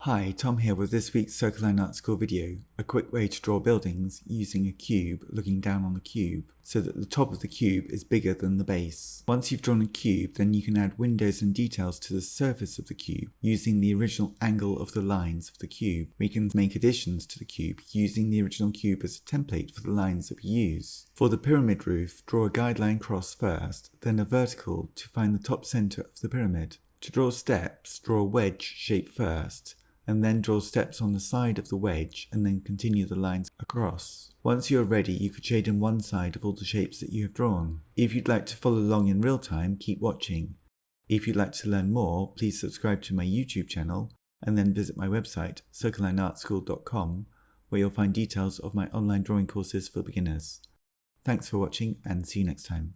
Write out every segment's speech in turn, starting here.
Hi, Tom here with this week's Circle Art School video, a quick way to draw buildings using a cube looking down on the cube, so that the top of the cube is bigger than the base. Once you've drawn a cube, then you can add windows and details to the surface of the cube using the original angle of the lines of the cube. We can make additions to the cube using the original cube as a template for the lines that we use. For the pyramid roof, draw a guideline cross first, then a vertical to find the top center of the pyramid. To draw steps, draw a wedge shape first, and then draw steps on the side of the wedge and then continue the lines across. Once you are ready, you could shade in one side of all the shapes that you have drawn. If you'd like to follow along in real time, keep watching. If you'd like to learn more, please subscribe to my YouTube channel and then visit my website, circlelineartschool.com, where you'll find details of my online drawing courses for beginners. Thanks for watching and see you next time.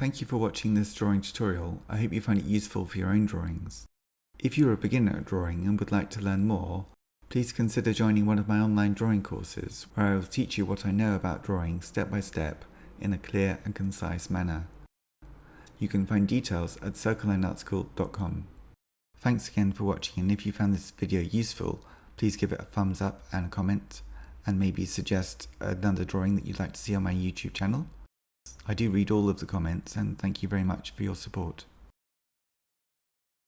Thank you for watching this drawing tutorial. I hope you find it useful for your own drawings. If you're a beginner at drawing and would like to learn more, please consider joining one of my online drawing courses where I will teach you what I know about drawing step by step in a clear and concise manner. You can find details at circlelineartschool.com. Thanks again for watching, and if you found this video useful, please give it a thumbs up and a comment, and maybe suggest another drawing that you'd like to see on my YouTube channel. I do read all of the comments, and thank you very much for your support.